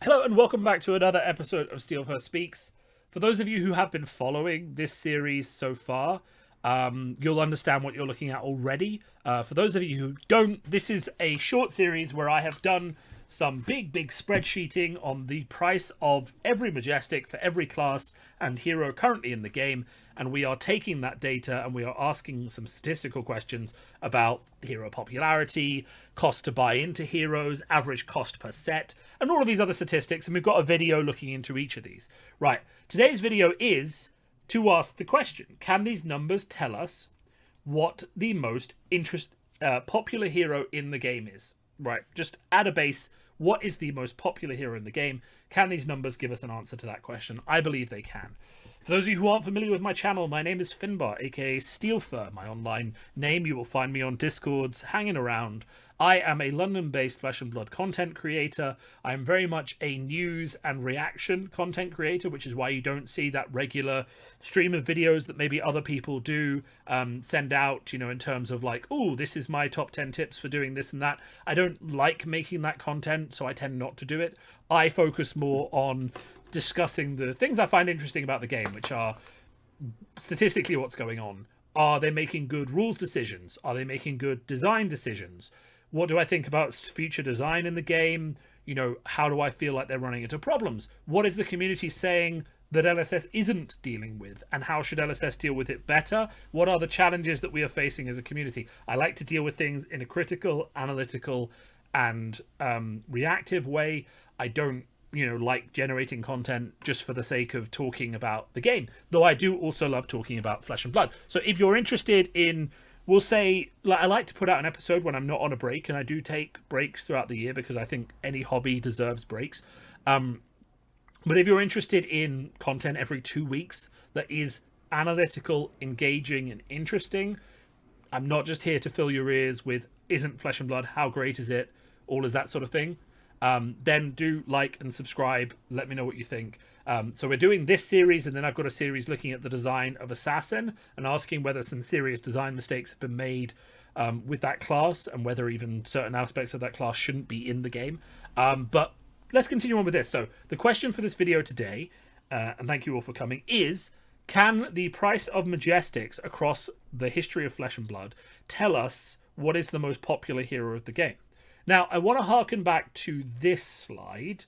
Hello and welcome back to another episode of Steelfur Speaks. For those of you who have been following this series so far, you'll understand what you're looking at already. For those of you who don't, this is a short series where I have done some big spreadsheeting on the price of every Majestic for every class and hero currently in the game, and we are taking that data and we are asking some statistical questions about hero popularity, cost to buy into heroes, average cost per set, and all of these other statistics, and we've got a video looking into each of these. Right, today's video is to ask the question, can these numbers tell us what the most popular hero in the game is? Right, just at a base, what is the most popular hero in the game? Can these numbers give us an answer to that question? I believe they can. For those of you who aren't familiar with my channel, my name is Finbar, aka Steelfur, my online name. You will find me on Discords, hanging around. I am a London-based Flesh and Blood content creator. I am very much a news and reaction content creator, which is why you don't see that regular stream of videos that maybe other people do send out, in terms of like, oh, this is my top 10 tips for doing this and that. I don't like making that content, so I tend not to do it. I focus more on discussing the things I find interesting about the game, which are statistically what's going on. Are they making good rules decisions? Are they making good design decisions? What do I think about future design in the game? How do I feel like they're running into problems? What is the community saying that LSS isn't dealing with? And how should LSS deal with it better? What are the challenges that we are facing as a community? I like to deal with things in a critical, analytical, and reactive way. I don't like generating content just for the sake of talking about the game, though I do also love talking about Flesh and Blood. So if you're interested in, we'll say, I like to put out an episode when I'm not on a break, and I do take breaks throughout the year because I think any hobby deserves breaks. But if you're interested in content every 2 weeks that is analytical, engaging, and interesting, I'm not just here to fill your ears with isn't Flesh and Blood, how great is it, all is that sort of thing. Then do like and subscribe. Let me know what you think. So we're doing this series, and then I've got a series looking at the design of Assassin and asking whether some serious design mistakes have been made with that class, and whether even certain aspects of that class shouldn't be in the game. But let's continue on with this. So the question for this video today, and thank you all for coming, is can the price of Majestics across the history of Flesh and Blood tell us what is the most popular hero of the game? Now, I want to harken back to this slide,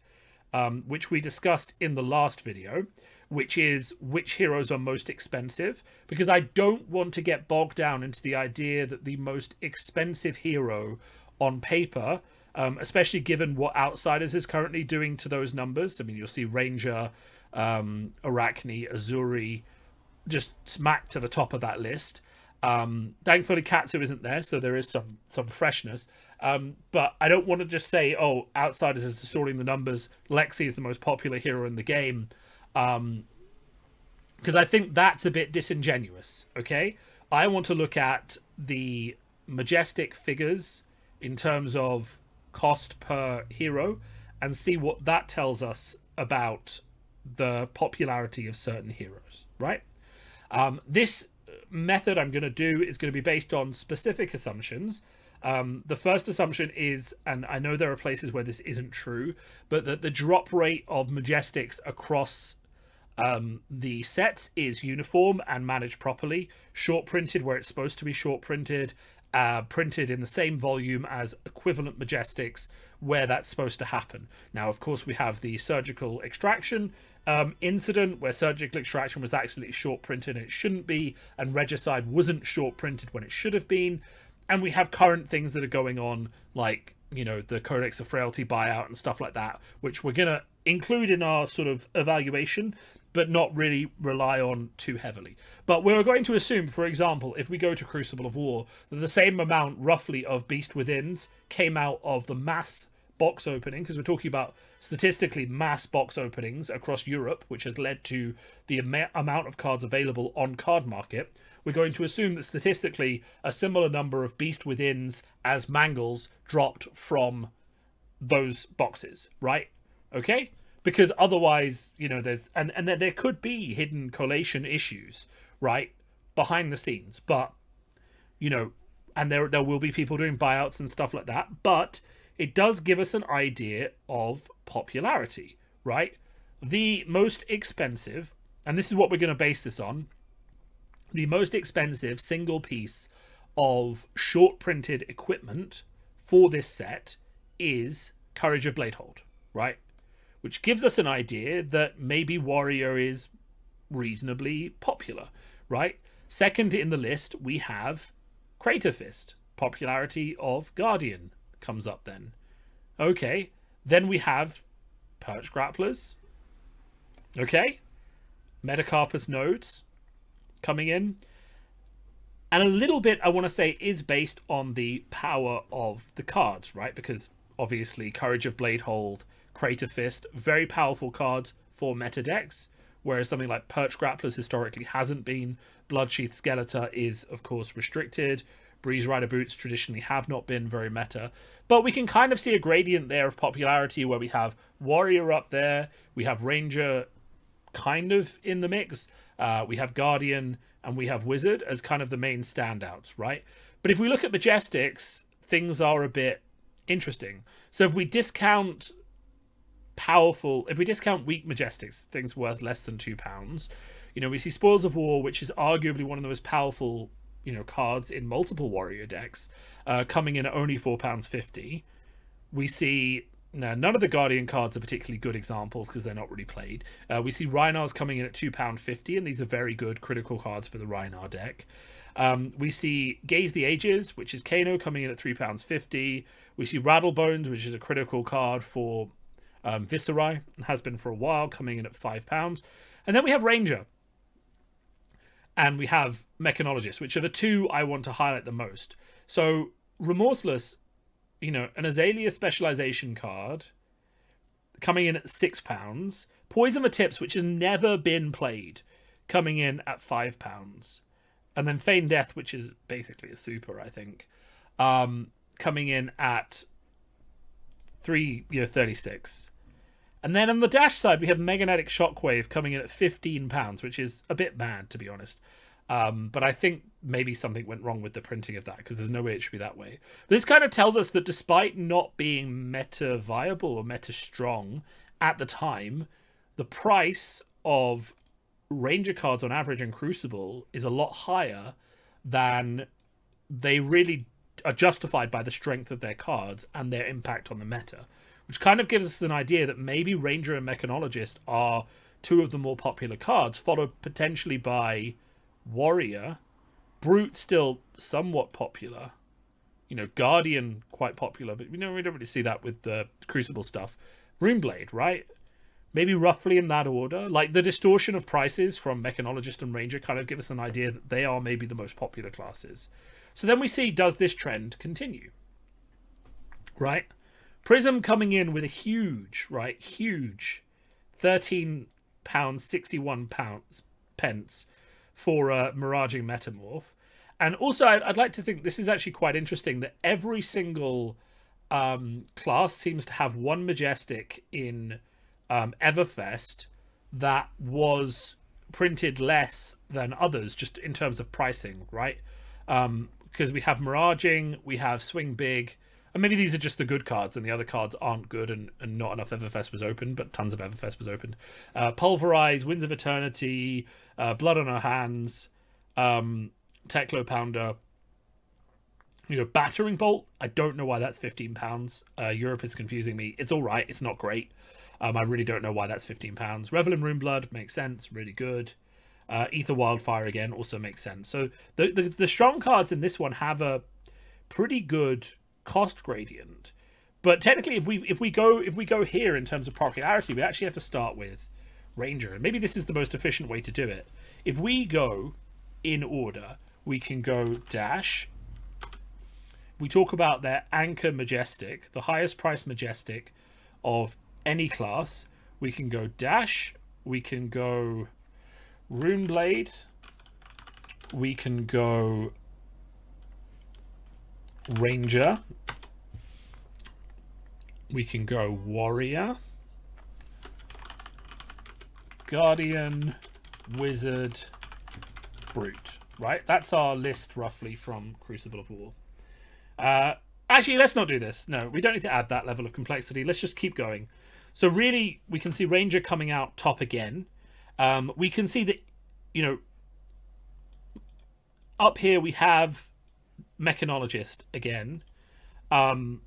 which we discussed in the last video, which is which heroes are most expensive, because I don't want to get bogged down into the idea that the most expensive hero on paper, especially given what Outsiders is currently doing to those numbers. I mean, you'll see Ranger, Arachne, Azuri just smack to the top of that list. Thankfully Katsu isn't there, so there is some freshness. But I don't want to just say, oh, Outsiders is distorting the numbers, Lexi is the most popular hero in the game, because I think that's a bit disingenuous. Okay, I want to look at the Majestic figures in terms of cost per hero and see what that tells us about the popularity of certain heroes, right? This method I'm going to do is going to be based on specific assumptions. The first assumption is, and I know there are places where this isn't true, but that the drop rate of Majestics across the sets is uniform and managed properly, short printed where it's supposed to be short printed, printed in the same volume as equivalent Majestics where that's supposed to happen. Now, of course, we have the surgical extraction incident where surgical extraction was actually short printed and it shouldn't be, and regicide wasn't short printed when it should have been. And we have current things that are going on, like, the Codex of Frailty buyout and stuff like that, which we're going to include in our sort of evaluation, but not really rely on too heavily. But we're going to assume, for example, if we go to Crucible of War, that the same amount roughly of Beast Withins came out of the mass box opening, because we're talking about statistically mass box openings across Europe, which has led to the amount of cards available on Card Market. We're going to assume that statistically a similar number of Beast Withins as Mangles dropped from those boxes, right? Okay? Because otherwise, there's and there could be hidden collation issues, right, behind the scenes. But and there will be people doing buyouts and stuff like that. But it does give us an idea of popularity, right? The most expensive, and this is what we're going to base this on, the most expensive single piece of short printed equipment for this set is Courage of Bladehold, right? Which gives us an idea that maybe Warrior is reasonably popular, right? Second in the list, we have Crater Fist. Popularity of Guardian comes up then. Okay. Then we have Perch Grapplers. Okay. Metacarpus Nodes coming in. And a little bit, I want to say, is based on the power of the cards, right? Because obviously Courage of Bladehold, Crater Fist, very powerful cards for meta decks, whereas something like Perch Grapplers historically hasn't been. Bloodsheath Skeletor is, of course, restricted. Breeze Rider Boots traditionally have not been very meta. But we can kind of see a gradient there of popularity where we have Warrior up there, we have Ranger kind of in the mix, we have Guardian, and we have Wizard as kind of the main standouts, right? But if we look at Majestics, things are a bit interesting. So if we discount weak Majestics, things worth less than £2, we see Spoils of War, which is arguably one of the most powerful, cards in multiple Warrior decks, coming in at only £4.50. We see none of the Guardian cards are particularly good examples because they're not really played. We see Rhinnars coming in at £2.50, and these are very good critical cards for the Rhinar deck. We see Gaze the Ages, which is Kano, coming in at £3.50. We see Rattlebones, which is a critical card for Viserai, and has been for a while, coming in at £5. And then we have Ranger. And we have Mechanologist, which are the two I want to highlight the most. So Remorseless, an Azalea specialization card coming in at £6. Poison the Tips, which has never been played, coming in at £5. And then Feign Death, which is basically a super, I think, coming in at £36. And then on the dash side, we have Meganetic Shockwave coming in at £15, which is a bit mad, to be honest. But I think maybe something went wrong with the printing of that, because there's no way it should be that way. But this kind of tells us that despite not being meta viable or meta strong at the time, the price of Ranger cards on average in Crucible is a lot higher than they really are justified by the strength of their cards and their impact on the meta. Which kind of gives us an idea that maybe Ranger and Mechanologist are two of the more popular cards, followed potentially by Warrior. Brute still somewhat popular. Guardian quite popular, but we don't really see that with the Crucible stuff. Runeblade, right? Maybe roughly in that order. Like the distortion of prices from Mechanologist and Ranger kind of give us an idea that they are maybe the most popular classes. So then we see, does this trend continue? Right? Prism coming in with a huge £13.61 for Miraging Metamorph. And also, I'd like to think this is actually quite interesting that every single class seems to have one Majestic in Everfest that was printed less than others, just in terms of pricing, right? Because we have Miraging, we have Swing Big, and maybe these are just the good cards and the other cards aren't good and not enough Everfest was open, but tons of Everfest was opened. Pulverize, Winds of Eternity, Blood on Our Hands, Teklo Pounder, Battering Bolt. I don't know why that's £15. Europe is confusing me. It's all right. It's not great. I really don't know why that's £15. Revel in Runeblood makes sense. Really good. Ether Wildfire again also makes sense. So the strong cards in this one have a pretty good cost gradient, but technically if we go here in terms of popularity, we actually have to start with Ranger, and maybe this is the most efficient way to do it. If we go in order, we can go Dash, we talk about their Anchor Majestic, the highest price Majestic of any class. We can go Dash, we can go Runeblade, we can go Ranger, we can go Warrior, Guardian, Wizard, Brute. Right, that's our list roughly from Crucible of War. Actually, let's not do this. No, we don't need to add that level of complexity. Let's just keep going. So really, we can see Ranger coming out top again. We can see that, you know, up here we have Mechanologist again. Winds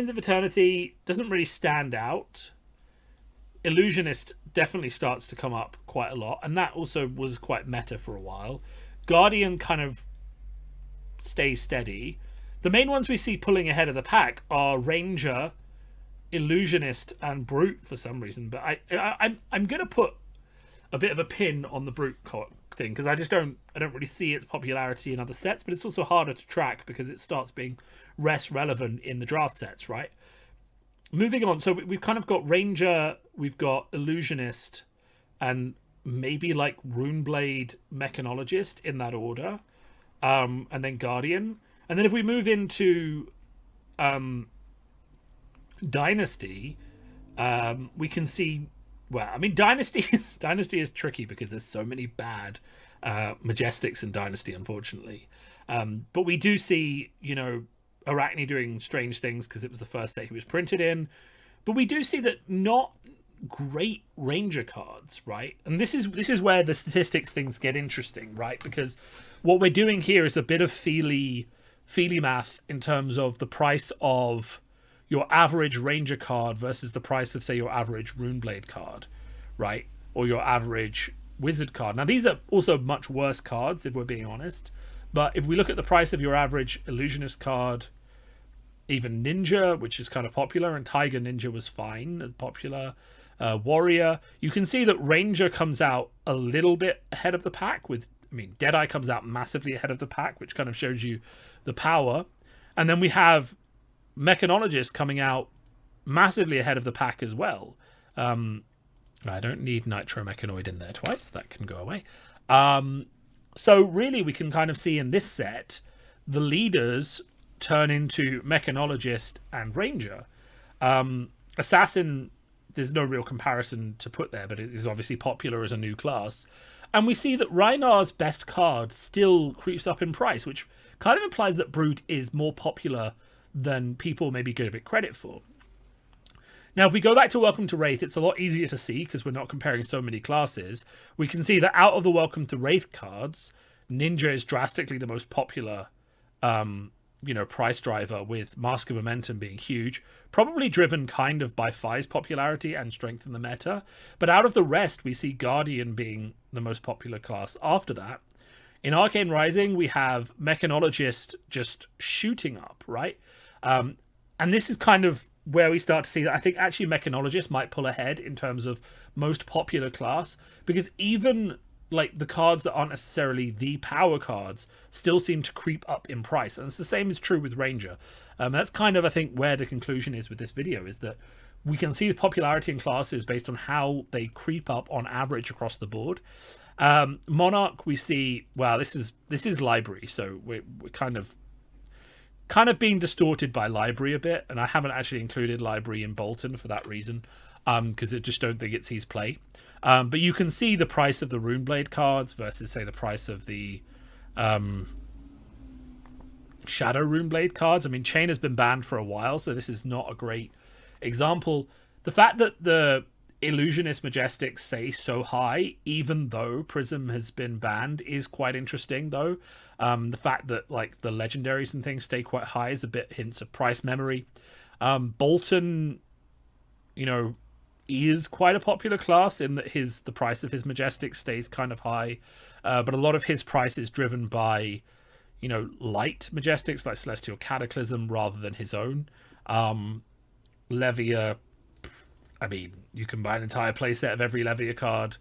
of Eternity doesn't really stand out. Illusionist definitely starts to come up quite a lot, and that also was quite meta for a while. Guardian kind of stays steady. The main ones we see pulling ahead of the pack are Ranger, Illusionist, and Brute for some reason. But I'm gonna put a bit of a pin on the Brute thing because I don't really see its popularity in other sets, but it's also harder to track because it starts being less relevant in the draft sets, right? Moving on, so we've kind of got Ranger, we've got Illusionist, and maybe like Runeblade Mechanologist in that order, and then Guardian. And then if we move into Dynasty, we can see, well, I mean, Dynasty is tricky because there's so many bad Majestics in Dynasty, unfortunately. But we do see, you know, Arachne doing strange things because it was the first set he was printed in. But we do see that not great Ranger cards, right? And this is where the statistics things get interesting, right? Because what we're doing here is a bit of feely math in terms of the price of your average Ranger card versus the price of, say, your average Runeblade card, right? Or your average Wizard card. Now, these are also much worse cards, if we're being honest. But if we look at the price of your average Illusionist card, even Ninja, which is kind of popular, and Tiger Ninja was fine as popular, Warrior, you can see that Ranger comes out a little bit ahead of the pack with, I mean, Deadeye comes out massively ahead of the pack, which kind of shows you the power. And then we have Mechanologist coming out massively ahead of the pack as well. I don't need Nitromechanoid in there twice. That can go away. So really we can kind of see in this set the leaders turn into Mechanologist and Ranger. Assassin, there's no real comparison to put there, but it is obviously popular as a new class. And we see that Reinar's best card still creeps up in price, which kind of implies that Brute is more popular than people maybe give it credit for. Now, if we go back to Welcome to Wraith, it's a lot easier to see because we're not comparing so many classes. We can see that out of the Welcome to Wraith cards, Ninja is drastically the most popular, price driver, with Mask of Momentum being huge, probably driven kind of by Phi's popularity and strength in the meta. But out of the rest, we see Guardian being the most popular class after that. In Arcane Rising, we have Mechanologist just shooting up, right? And this is kind of where we start to see that I think actually Mechanologist might pull ahead in terms of most popular class, because even like the cards that aren't necessarily the power cards still seem to creep up in price. And it's the same is true with Ranger. That's kind of, I think, where the conclusion is with this video, is that we can see the popularity in classes based on how they creep up on average across the board. Monarch, we see, wow, this is library, so we're kind of being distorted by library a bit, and I haven't actually included library in Bolton for that reason, because I just don't think it sees play. But you can see the price of the Runeblade cards versus, say, the price of the Shadow Runeblade cards. I mean, Chain has been banned for a while, so this is not a great example. The fact that the Illusionist Majestics stay so high, even though Prism has been banned, is quite interesting, though. The fact that like the legendaries and things stay quite high is a bit hints of price memory. Bolton, is quite a popular class in that the price of his Majestic stays kind of high, but a lot of his price is driven by, light Majestics like Celestial Cataclysm rather than his own. Levia, I mean, you can buy an entire playset of every Levia card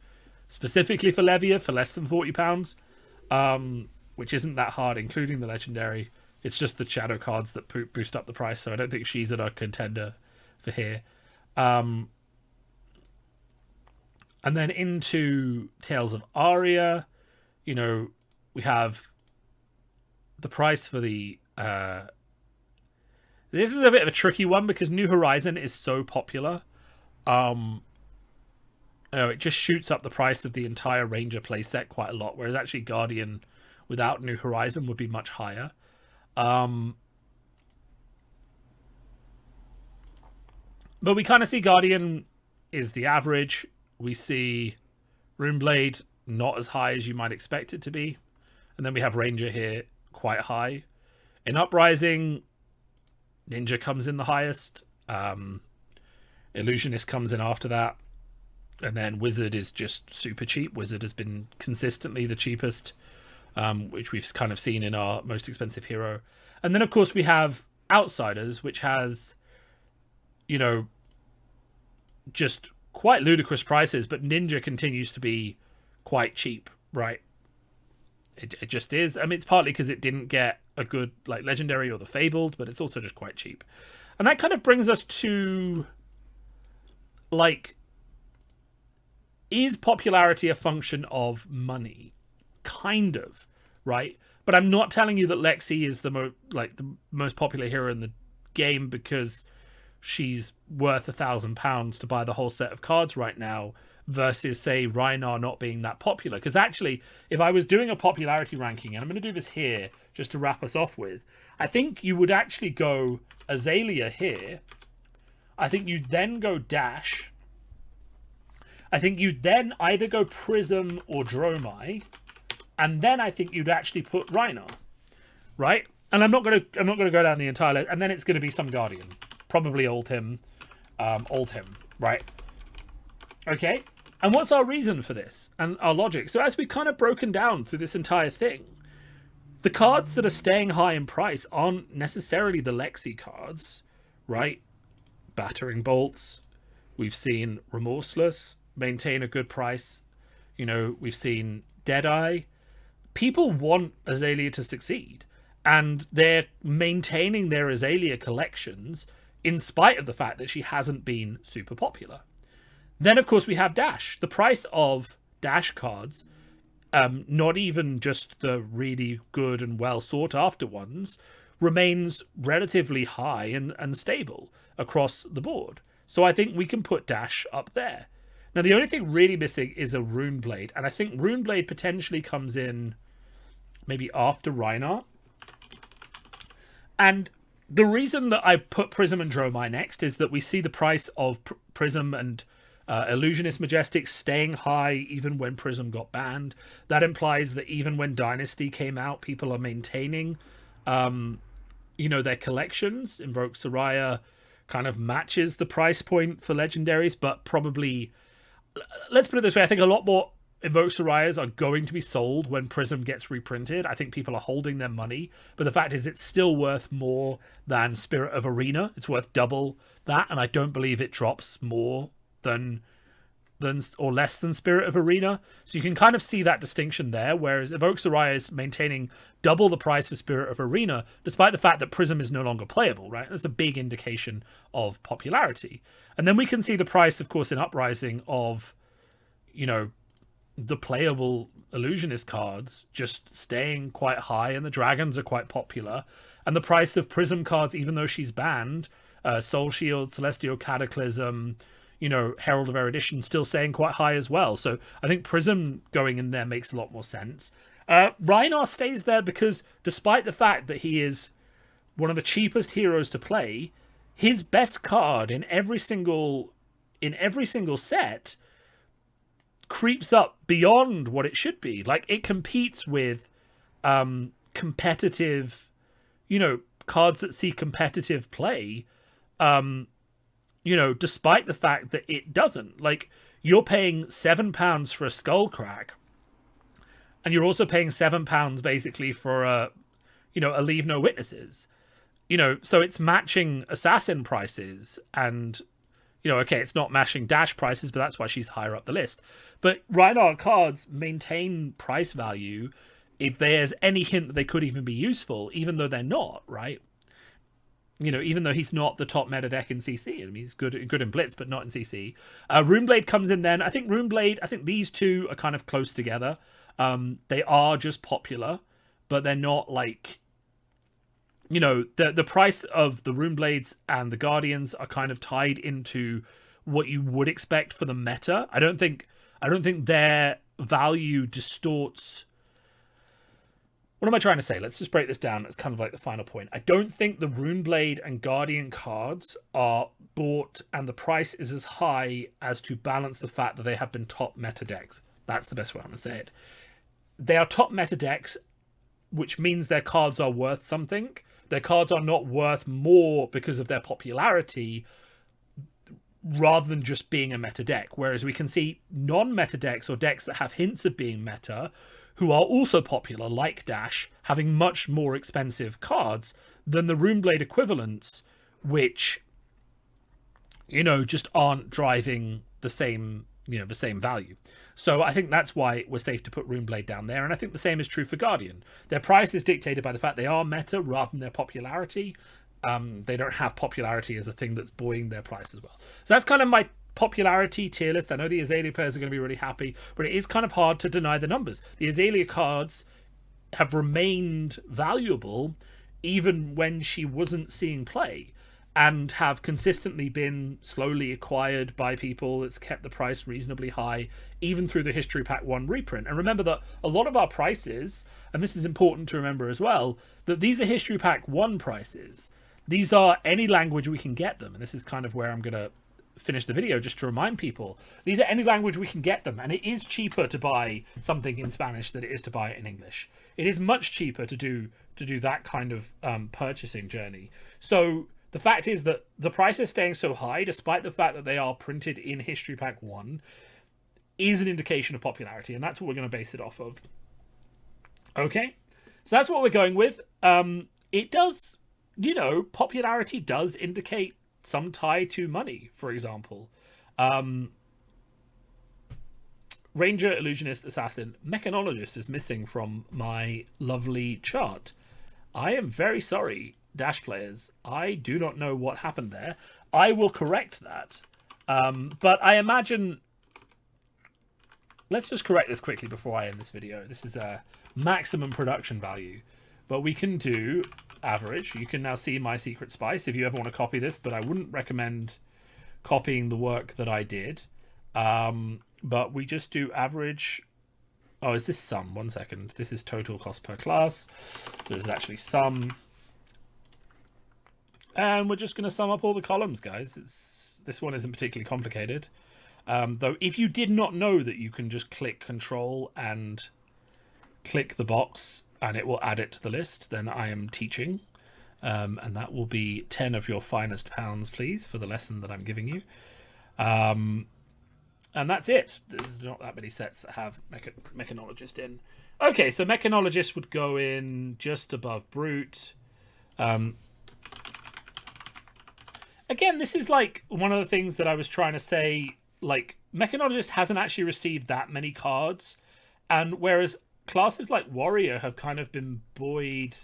specifically for Levia for less than £40, which isn't that hard, including the legendary. It's just the shadow cards that boost up the price, so I don't think she's a contender for here. And then into Tales of Aria, we have the price for the... this is a bit of a tricky one because New Horizon is so popular. It just shoots up the price of the entire Ranger playset quite a lot, whereas actually Guardian without New Horizon would be much higher. But we kind of see Guardian is the average. We see Runeblade not as high as you might expect it to be. And then we have Ranger here quite high. In Uprising, Ninja comes in the highest. Illusionist comes in after that. And then Wizard is just super cheap. Wizard has been consistently the cheapest, which we've kind of seen in our most expensive hero. And then, of course, we have Outsiders, which has, just quite ludicrous prices, but Ninja continues to be quite cheap, right? It just is. I mean, it's partly because it didn't get a good Legendary or the Fabled, but it's also just quite cheap. And that kind of brings us to is popularity a function of money? Kind of, right? But I'm not telling you that Lexi is the most popular hero in the game because she's worth £1,000 to buy the whole set of cards right now, versus, say, Rhinar not being that popular. Because actually, if I was doing a popularity ranking, and I'm going to do this here just to wrap us off with, I think you would actually go Azalea here. I think you'd then go Dash. I think you'd then either go Prism or Dromai. And then I think you'd actually put Rhinar, right? And I'm not gonna go down the entire list. And then it's gonna be some Guardian, probably Oldhim, right? Okay. And what's our reason for this and our logic? So as we've kind of broken down through this entire thing, the cards that are staying high in price aren't necessarily the Lexi cards, right? Battering Bolts. We've seen Remorseless maintain a good price. We've seen Deadeye. People want Azalea to succeed, and they're maintaining their Azalea collections in spite of the fact that she hasn't been super popular. Then, of course, we have Dash. The price of Dash cards, not even just the really good and well sought after ones, remains relatively high and stable across the board. So I think we can put Dash up there. Now, the only thing really missing is a Runeblade, and I think Runeblade potentially comes in maybe after Rhinar. And the reason that I put Prism and Dromai next is that we see the price of Prism and Illusionist Majestic staying high even when Prism got banned. That implies that even when Dynasty came out, people are maintaining, their collections. Invoke Soraya kind of matches the price point for legendaries, but probably, let's put it this way, I think a lot more Invoke Sorayas are going to be sold when Prism gets reprinted. I think people are holding their money, but the fact is it's still worth more than Spirit of Arena. It's worth double that, and I don't believe it drops more than or less than Spirit of Arena. So you can kind of see that distinction there, whereas Invoke Soraya is maintaining double the price of Spirit of Arena, despite the fact that Prism is no longer playable, right? That's a big indication of popularity. And then we can see the price, of course, in Uprising of, the playable Illusionist cards just staying quite high, and the Dragons are quite popular. And the price of Prism cards, even though she's banned, Soul Shield, Celestial Cataclysm, Herald of Erudition, still staying quite high as well. So I think Prism going in there makes a lot more sense. Rhinar stays there because despite the fact that he is one of the cheapest heroes to play, his best card in every single set creeps up beyond what it should be. It competes with competitive, cards that see competitive play, despite the fact that it doesn't. You're paying £7 for a Skullcrack, and you're also paying £7 basically for a Leave No Witnesses. So it's matching assassin prices, and okay, it's not matching Dash prices, but that's why she's higher up the list. But Rhinar cards maintain price value if there's any hint that they could even be useful, even though they're not, right? Even though he's not the top meta deck in CC. I mean, he's good in Blitz, but not in CC. Runeblade comes in then. I think these two are kind of close together. They are just popular, but they're not the price of the Runeblades and the Guardians are kind of tied into what you would expect for the meta. I don't think their value distorts. What am I trying to say? Let's just break this down. It's kind of like the final point. I don't think the Runeblade and Guardian cards are bought and the price is as high as to balance the fact that they have been top meta decks. That's the best way I'm going to say it. They are top meta decks, which means their cards are worth something. Their cards are not worth more because of their popularity rather than just being a meta deck. Whereas we can see non-meta decks or decks that have hints of being meta who are also popular, like Dash, having much more expensive cards than the Runeblade equivalents, which, you know, just aren't driving the same, you know, the same value. So I think that's why we're safe to put Runeblade down there. And I think the same is true for Guardian. Their price is dictated by the fact they are meta rather than their popularity. They don't have popularity as a thing that's buoying their price as well. So that's kind of my popularity tier list. I know the Azalea players are going to be really happy, but it is kind of hard to deny the numbers. The Azalea cards have remained valuable even when she wasn't seeing play, and have consistently been slowly acquired by people. It's kept the price reasonably high, even through the History Pack 1 reprint. And remember that a lot of our prices, and this is important to remember as well, that these are History Pack 1 prices. These are any language we can get them. And this is kind of where I'm going to finish the video, just to remind people. These are any language we can get them. And it is cheaper to buy something in Spanish than it is to buy it in English. It is much cheaper to do that kind of purchasing journey. So the fact is that the price is staying so high, despite the fact that they are printed in History Pack 1, is an indication of popularity, and that's what we're going to base it off of. Okay, so that's what we're going with. It does, you know, popularity does indicate some tie to money, for example. Ranger, Illusionist, Assassin, Mechanologist is missing from my lovely chart. I am very sorry, Dash players. I do not know what happened there. I will correct that. But I imagine... Let's just correct this quickly before I end this video. This is a maximum production value. But we can do average. You can now see my secret spice if you ever want to copy this, but I wouldn't recommend copying the work that I did. But we just do average. Oh, is this sum? 1 second. This is total cost per class. There's actually sum. And we're just going to sum up all the columns, guys. This one isn't particularly complicated. Though if you did not know that you can just click Control and click the box and it will add it to the list, then I am teaching. And that will be 10 of your finest pounds, please, for the lesson that I'm giving you. And that's it. There's not that many sets that have Mechanologist in. Okay, so Mechanologist would go in just above Brute. Again, this is like one of the things that I was trying to say. Like, Mechanologist hasn't actually received that many cards. And whereas classes like Warrior have kind of been buoyed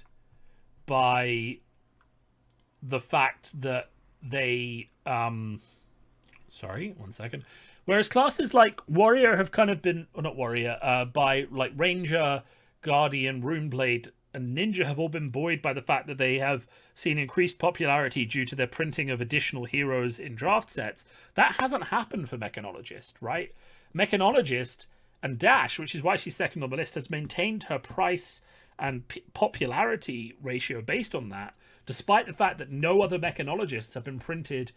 by the fact that they... sorry, 1 second. Whereas classes like Warrior have kind of been... Or not Warrior, by like Ranger, Guardian, Runeblade, and Ninja have all been buoyed by the fact that they have seen increased popularity due to their printing of additional heroes in draft sets. That hasn't happened for Mechanologist, right? Mechanologist and Dash, which is why she's second on the list, has maintained her price and popularity ratio based on that, despite the fact that no other Mechanologists have been printed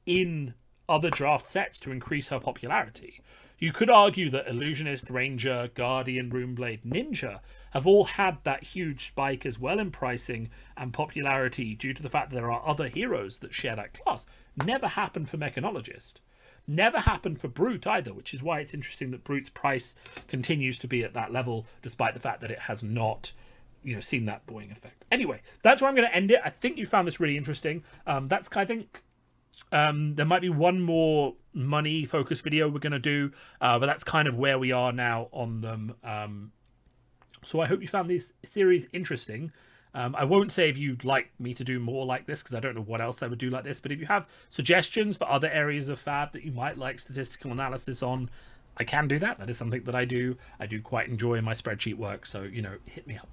in other draft sets to increase her popularity. You could argue that Illusionist, Ranger, Guardian, Runeblade, Ninja have all had that huge spike as well in pricing and popularity due to the fact that there are other heroes that share that class. Never happened for Mechanologist. Never happened for Brute either, which is why it's interesting that Brute's price continues to be at that level, despite the fact that it has not, you know, seen that buoying effect. Anyway, that's where I'm going to end it. I think you found this really interesting. That's, I think... there might be one more money focused video we're going to do, but that's kind of where we are now on them. So I hope you found this series interesting. I won't say if you'd like me to do more like this, because I don't know what else I would do like this, but if you have suggestions for other areas of Fab that you might like statistical analysis on, I can do that. That is something that I do. I do quite enjoy my spreadsheet work, so, you know, hit me up.